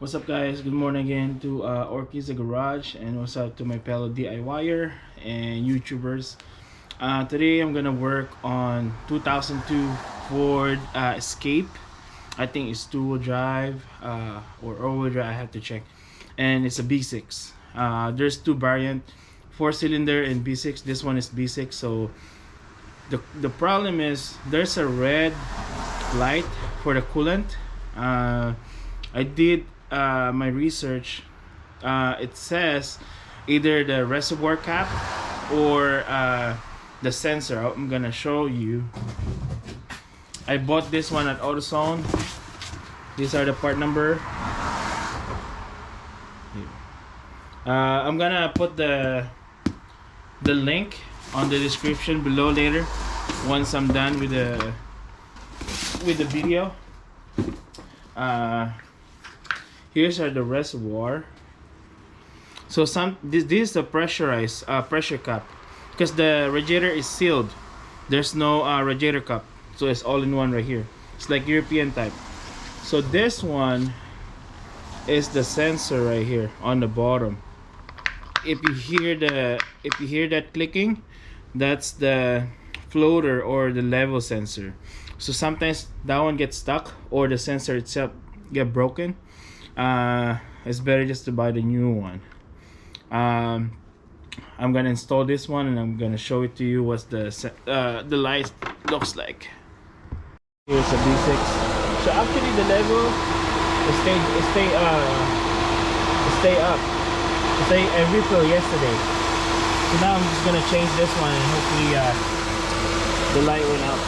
What's up, guys? Good morning again to Orkies the Garage, and what's up to my fellow DIYer and YouTubers. Today I'm gonna work on 2002 Ford Escape. I think it's two-wheel drive or all-wheel drive. I have to check, and it's a B6. There's two variant, 4-cylinder and B6. This one is B6. So the problem is there's a red light for the coolant. I did my research. It says either the reservoir cap or the sensor. I'm gonna show you. I bought this one at AutoZone. These are the part number. I'm gonna put the link on the description below later once I'm done with the video. Here's are the reservoir. So this is a pressurized pressure cup because the radiator is sealed. There's no radiator cup, so it's all in one right here. It's like European type. So this one is the sensor right here on the bottom. If you hear that clicking, that's the floater or the level sensor. So sometimes that one gets stuck or the sensor itself get broken. It's better just to buy the new one. I'm gonna install this one and I'm gonna show it to you what the light looks like. Here's a B6. So actually the level stay up. I refilled yesterday. So now I'm just gonna change this one and hopefully the light went out.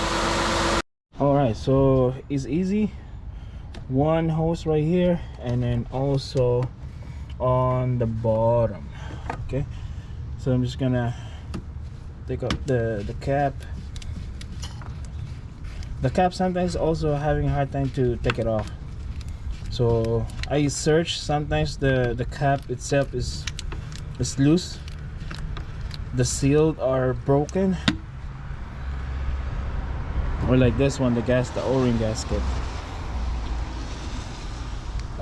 Alright, so it's easy. One hose right here and then also on the bottom. Okay, so I'm just gonna take up the cap. The cap sometimes also having a hard time to take it off, so I search. Sometimes the cap itself is loose, the seals are broken, or like this one, the O-ring gasket.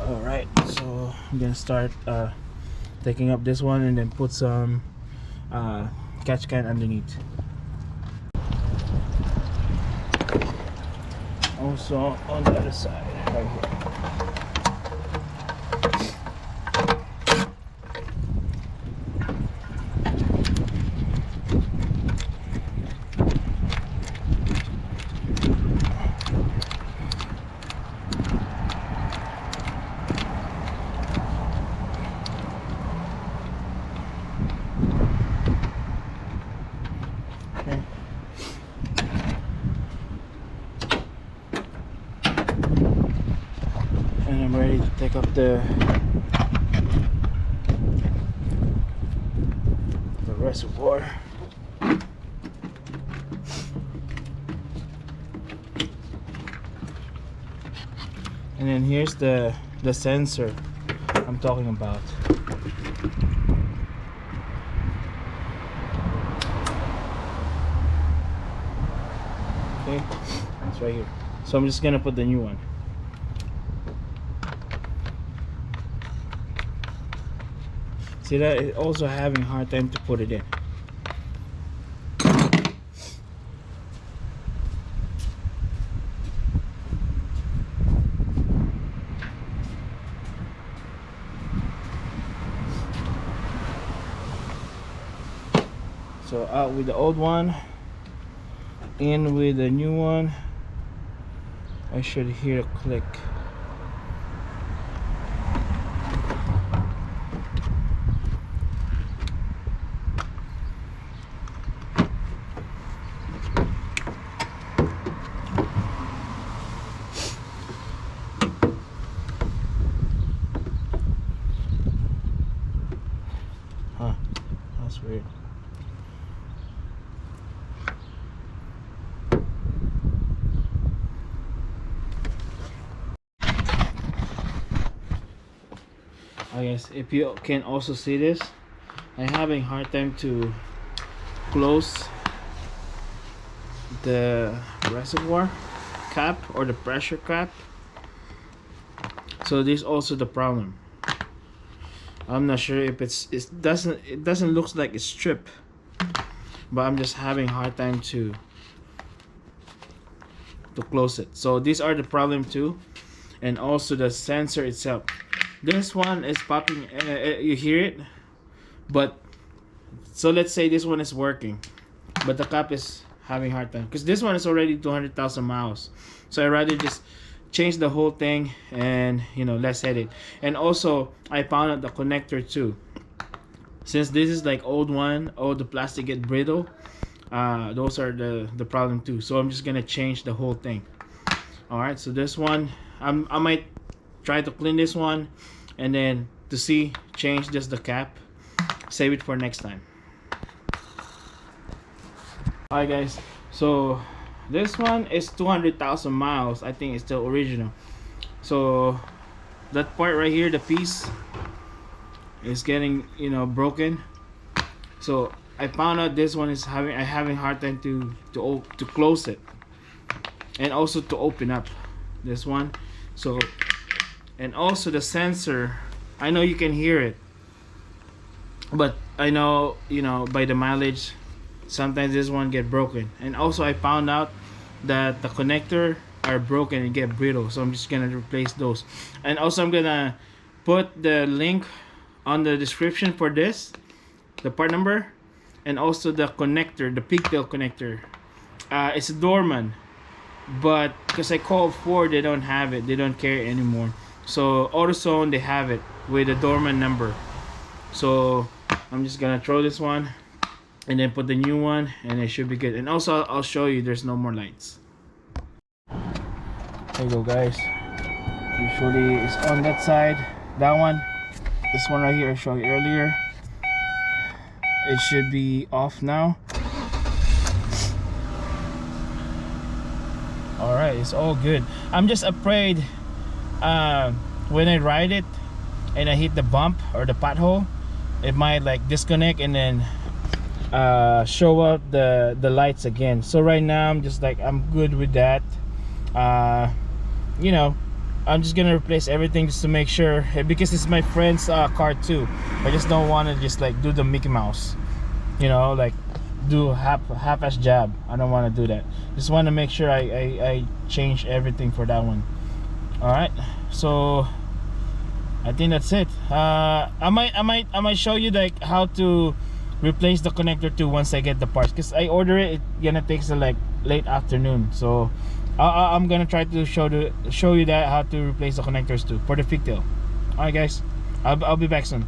Alright, so I'm gonna start taking up this one and then put some catch can underneath. Also on the other side right here. And I'm ready to take up the reservoir. And then here's the sensor I'm talking about. Okay, it's right here. So I'm just gonna put the new one. See that it's also having a hard time to put it in. So out with the old one, in with the new one. I should hear a click. Huh, that's weird. I guess if you can also see this, I'm having a hard time to close the reservoir cap or the pressure cap. So this also the problem. I'm not sure if it doesn't look like it's stripped, but I'm just having a hard time to close it. So these are the problem too, and also the sensor itself. This one is popping. You hear it, but so let's say this one is working, but the cap is having a hard time because this one is already 200,000 miles. So I rather just change the whole thing and, you know, less headache. And also I found out the connector too. Since this is like old one, the plastic get brittle. Those are the problem too. So I'm just gonna change the whole thing. All right, so this one I might try to clean this one, and then to see, change just the cap, save it for next time. Alright guys, so this one is 200,000 miles. I think it's still original. So that part right here, the piece is getting, you know, broken. So I found out this one is having hard time to close it, and also to open up this one. So, and also the sensor, I know you can hear it, but I know, you know, by the mileage sometimes this one get broken. And also I found out that the connector are broken and get brittle, so I'm just gonna replace those. And also I'm gonna put the link on the description for this, the part number, and also the connector, the pigtail connector. It's a doorman, but because I called Ford, they don't have it, they don't carry it anymore. So AutoZone, they have it with the doorman number. So I'm just gonna throw this one and then put the new one, and it should be good. And also I'll show you there's no more lights. There you go guys. Usually it's on that side, that one. This one right here I showed you earlier, it should be off now. All right, it's all good. I'm just afraid when I ride it and I hit the bump or the pothole, it might like disconnect and then show up the lights again. So right now I'm just like, I'm good with that. You know, I'm just gonna replace everything just to make sure, because it's my friend's car too. I just don't want to just like do the Mickey Mouse, you know, like do half-ass job. I don't want to do that. Just want to make sure I change everything for that one. All right, so I think that's it. I might show you like how to replace the connector too once I get the parts, because I order it, it's gonna take till like late afternoon. So I'm gonna try to show you that how to replace the connectors too for the pigtail. All right guys, I'll be back soon.